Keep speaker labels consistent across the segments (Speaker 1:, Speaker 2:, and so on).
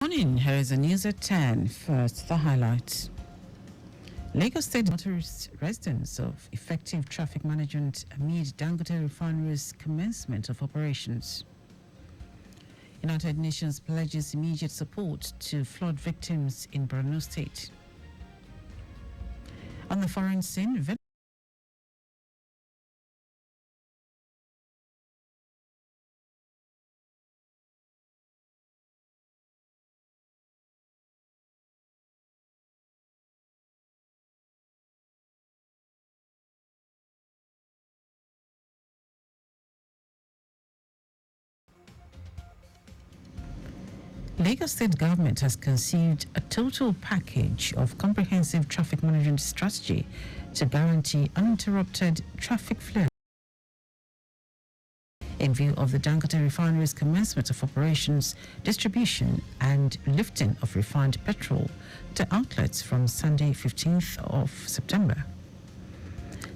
Speaker 1: Morning, here is the news at 10. First, the highlights. Lagos State motorist residents of effective traffic management amid Dangote Refinery's commencement of operations. United Nations pledges immediate support to flood victims in Borno State. On the foreign scene, Lagos State government has conceived a total package of comprehensive traffic management strategy to guarantee uninterrupted traffic flow in view of the Dangote Refinery's commencement of operations, distribution and lifting of refined petrol to outlets from Sunday 15th of September.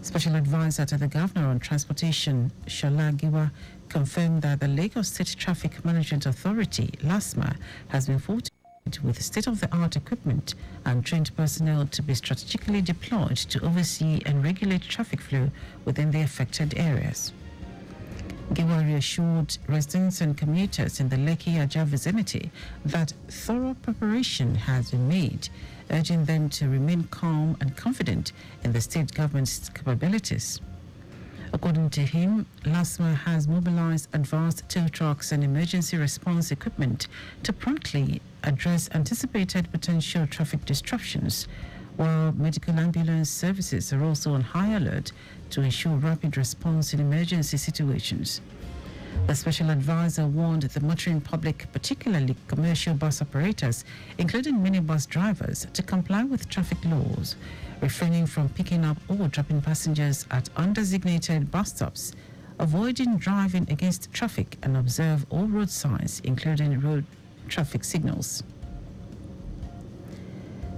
Speaker 1: Special Advisor to the Governor on Transportation, Shola Giwa, confirmed that the Lagos State Traffic Management Authority, LASMA, has been fortified with state-of-the-art equipment and trained personnel to be strategically deployed to oversee and regulate traffic flow within the affected areas. Giwa reassured residents and commuters in the Lekki-Ajah vicinity that thorough preparation has been made, urging them to remain calm and confident in the state government's capabilities. According to him, LASMA has mobilized advanced tow trucks and emergency response equipment to promptly address anticipated potential traffic disruptions, while medical ambulance services are also on high alert to ensure rapid response in emergency situations. The special advisor warned the motoring public, particularly commercial bus operators, including minibus drivers, to comply with traffic laws, refraining from picking up or dropping passengers at undesignated bus stops, avoiding driving against traffic, and observe all road signs, including road traffic signals.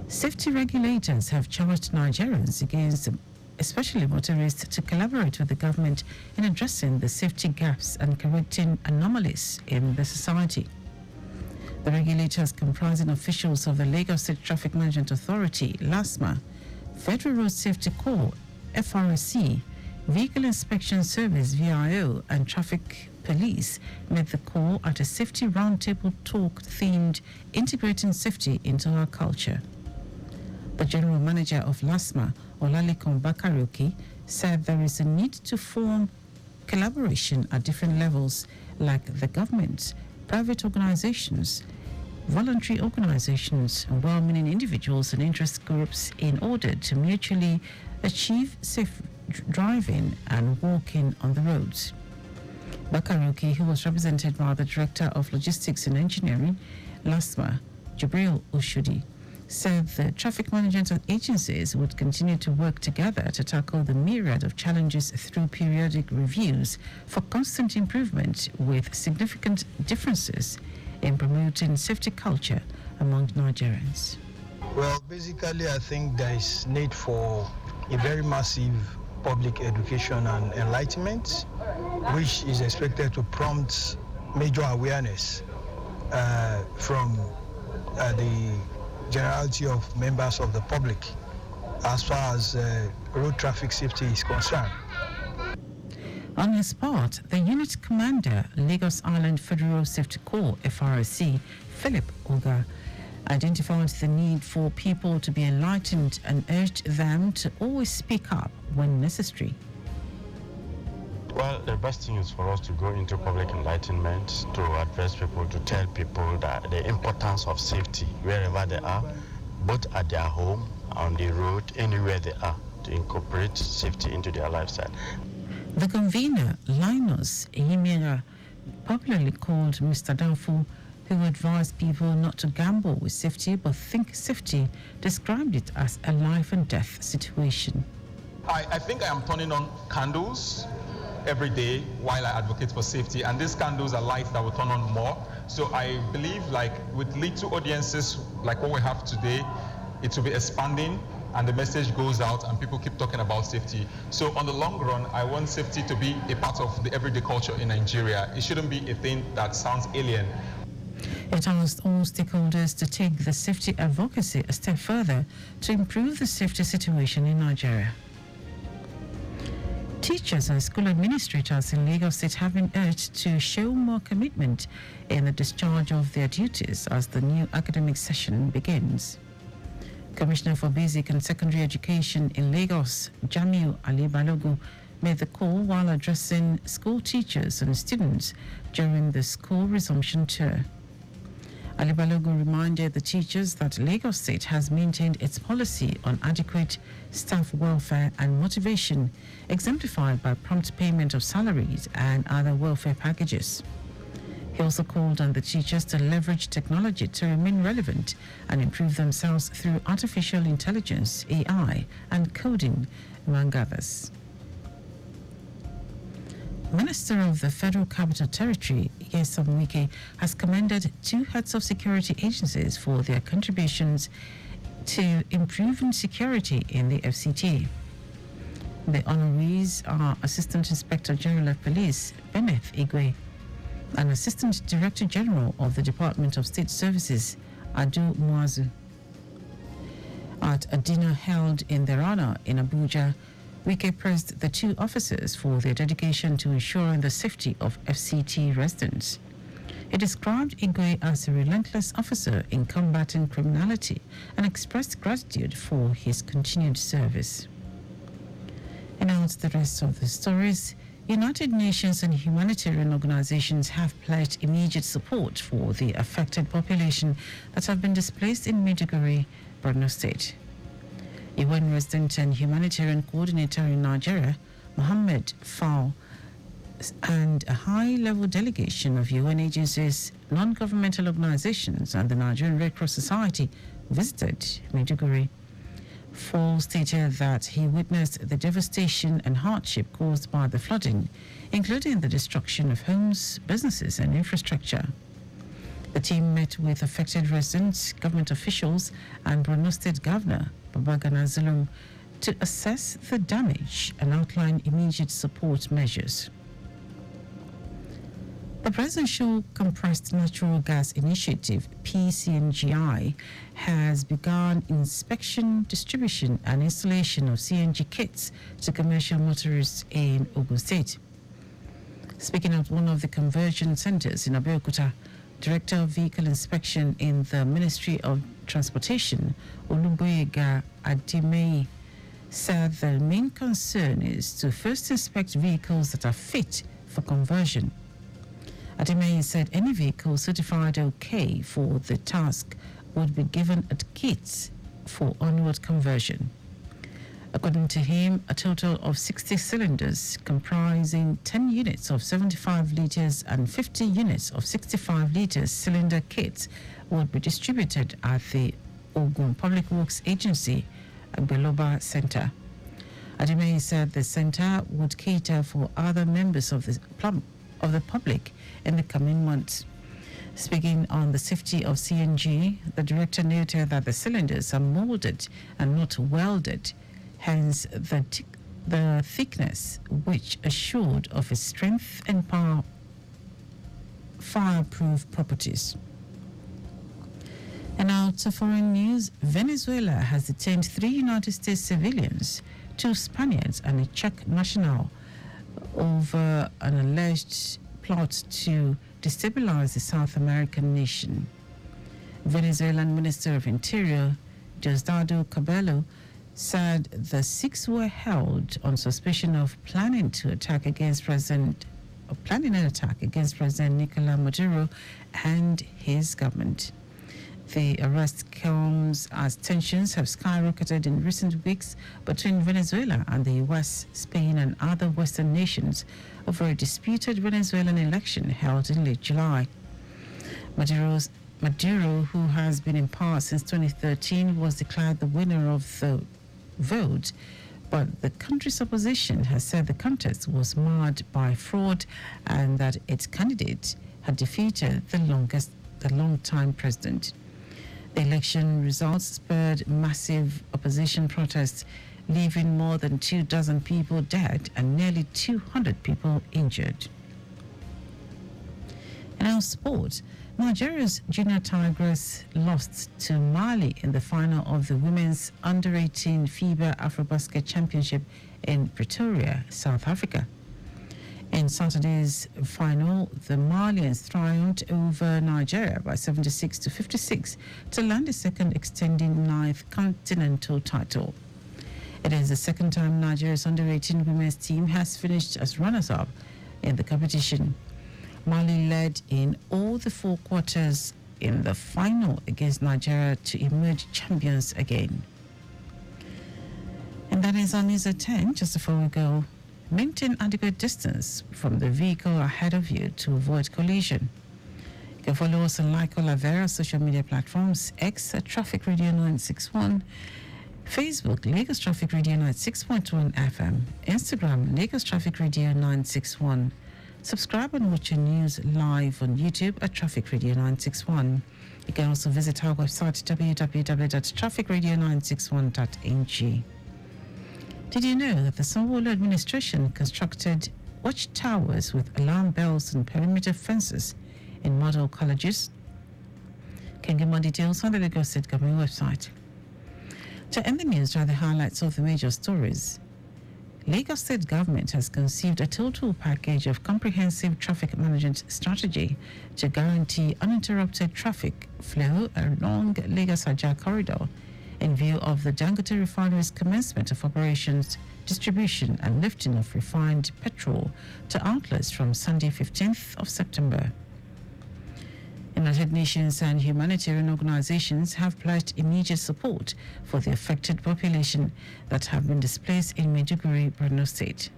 Speaker 1: Safety regulators have charged Nigerians, especially motorists, to collaborate with the government in addressing the safety gaps and correcting anomalies in the society. The regulators, comprising officials of the Lagos State Traffic Management Authority, LASMA, Federal Road Safety Corps, FRSC, Vehicle Inspection Service, VIO, and Traffic Police, met the call at a safety roundtable talk themed Integrating Safety into Our Culture. The General Manager of LASMA, Olalekan Bakaroki, said there is a need to form collaboration at different levels, like the government, private organizations, voluntary organizations, and well-meaning individuals and interest groups in order to mutually achieve safe driving and walking on the roads. Bakaroki, who was represented by the Director of Logistics and Engineering, LASMA, Jibril Oshudi, said the traffic management agencies would continue to work together to tackle the myriad of challenges through periodic reviews for constant improvement, with significant differences in promoting safety culture among Nigerians.
Speaker 2: Well, basically, I think there is need for a very massive public education and enlightenment, which is expected to prompt major awareness from the generality of members of the public as far as road traffic safety is concerned.
Speaker 1: On his part, the unit commander, Lagos Island Federal Safety Corps, FRSC, Philip Oga, identified the need for people to be enlightened and urged them to always speak up when necessary.
Speaker 3: Well, the best thing is for us to go into public enlightenment, to address people, to tell people that the importance of safety wherever they are, both at their home, on the road, anywhere they are, to incorporate safety into their lifestyle.
Speaker 1: The convener, Linus Yimira, popularly called Mr. Danfu, who advised people not to gamble with safety but think safety, described it as a life and death situation.
Speaker 4: I think I am turning on candles every day while I advocate for safety, and these candles are lights that will turn on more. So I believe, like, with little audiences like what we have today, it will be expanding and the message goes out and people keep talking about safety. So on the long run, I want safety to be a part of the everyday culture in Nigeria. It shouldn't be a thing that sounds alien.
Speaker 1: It asked all stakeholders to take the safety advocacy a step further to improve the safety situation in Nigeria. Teachers and school administrators in Lagos State have been urged to show more commitment in the discharge of their duties as the new academic session begins. Commissioner for Basic and Secondary Education in Lagos, Jamiu Ali Balogun, made the call while addressing school teachers and students during the school resumption tour. Ali Balogun reminded the teachers that Lagos State has maintained its policy on adequate staff welfare and motivation, exemplified by prompt payment of salaries and other welfare packages. He also called on the teachers to leverage technology to remain relevant and improve themselves through artificial intelligence, AI, and coding, among others. Minister of the Federal Capital Territory, Nyesom Wike, has commended two heads of security agencies for their contributions to improving security in the FCT. The honorees are Assistant Inspector General of Police, Benneth Igwe, and Assistant Director General of the Department of State Services, Adu Muazu. At a dinner held in their honor in Abuja, Wike praised the two officers for their dedication to ensuring the safety of FCT residents. He described Igwe as a relentless officer in combating criminality and expressed gratitude for his continued service. And now to the rest of the stories. United Nations and humanitarian organizations have pledged immediate support for the affected population that have been displaced in Maiduguri, Borno State. UN resident and humanitarian coordinator in Nigeria, Mohammed Fall, and a high-level delegation of UN agencies, non-governmental organizations, and the Nigerian Red Cross Society visited Maiduguri. Fall stated that he witnessed the devastation and hardship caused by the flooding, including the destruction of homes, businesses, and infrastructure. The team met with affected residents, government officials, and Borno State Governor Babagana Zulum to assess the damage and outline immediate support measures. The Presidential Compressed Natural Gas Initiative, PCNGI, has begun inspection, distribution, and installation of CNG kits to commercial motorists in Ogun State. Speaking at one of the conversion centers in Abeokuta, Director of Vehicle Inspection in the Ministry of Transportation, Oluboyega Adimei, said the main concern is to first inspect vehicles that are fit for conversion. Adimei said any vehicle certified okay for the task would be given a kit for onward conversion. According to him, a total of 60 cylinders comprising 10 units of 75 litres and 50 units of 65 litres cylinder kits would be distributed at the Ogun Public Works Agency, Beloba Center. Adimei said the center would cater for other members of the public in the coming months. Speaking on the safety of CNG, the director noted that the cylinders are molded and not welded, hence the thickness, which assured of its strength and fireproof properties. And now to foreign news. Venezuela has detained 3 United States civilians, 2 Spaniards and a Czech national over an alleged plot to destabilize the South American nation. Venezuelan Minister of Interior, Diosdado Cabello, said the 6 were held on suspicion of planning an attack against President Nicolas Maduro and his government. The arrest comes as tensions have skyrocketed in recent weeks between Venezuela and the US, Spain, and other Western nations over a disputed Venezuelan election held in late July. Maduro, who has been in power since 2013, was declared the winner of the vote, but the country's opposition has said the contest was marred by fraud and that its candidate had defeated the long-time president. The election results spurred massive opposition protests, leaving more than 24 people dead and nearly 200 people injured. And now sport. Nigeria's Junior Tigers lost to Mali in the final of the Women's Under-18 FIBA Afrobasket Championship in Pretoria, South Africa. In Saturday's final, the Malians triumphed over Nigeria by 76-56 to land a second extending ninth continental title. It is the second time Nigeria's Under-18 women's team has finished as runners-up in the competition. Mali led in all the four quarters in the final against Nigeria to emerge champions again. And that is on News at 10. Just before we go, maintain adequate distance from the vehicle ahead of you to avoid collision. You can follow us and like all our various social media platforms: X at Traffic Radio 961, Facebook Lagos Traffic Radio 96.1 FM, Instagram Lagos Traffic Radio 961. Subscribe and watch your news live on YouTube at Traffic Radio 961. You can also visit our website www.trafficradio961.ng. Did you know that the Sanwo-Olu administration constructed watchtowers with alarm bells and perimeter fences in model colleges? Can get more details on the Lagos State Government website. To end the news are the highlights of the major stories. Lagos State Government has conceived a total package of comprehensive traffic management strategy to guarantee uninterrupted traffic flow along Lagos-Ajah corridor in view of the Dangote Refinery's commencement of operations, distribution and lifting of refined petrol to outlets from Sunday 15th of September. United Nations and humanitarian organizations have pledged immediate support for the affected population that have been displaced in Maiduguri, Borno State.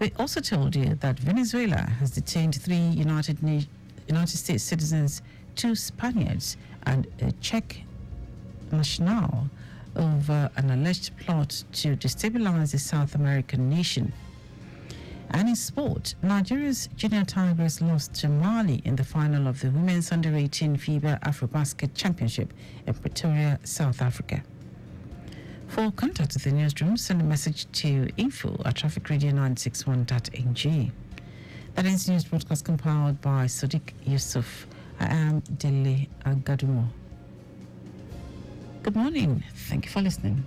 Speaker 1: We also told you that Venezuela has detained 3 United States citizens, 2 Spaniards, and a Czech national over an alleged plot to destabilize the South American nation. And in sport, Nigeria's Junior Tigers lost to Mali in the final of the Women's Under-18 FIBA Afrobasket Championship in Pretoria, South Africa. For contact with the newsroom, send a message to info@trafficradio961.ng. That is news broadcast compiled by Sadiq Yusuf. I am Dele Agadumo. Good morning. Thank you for listening.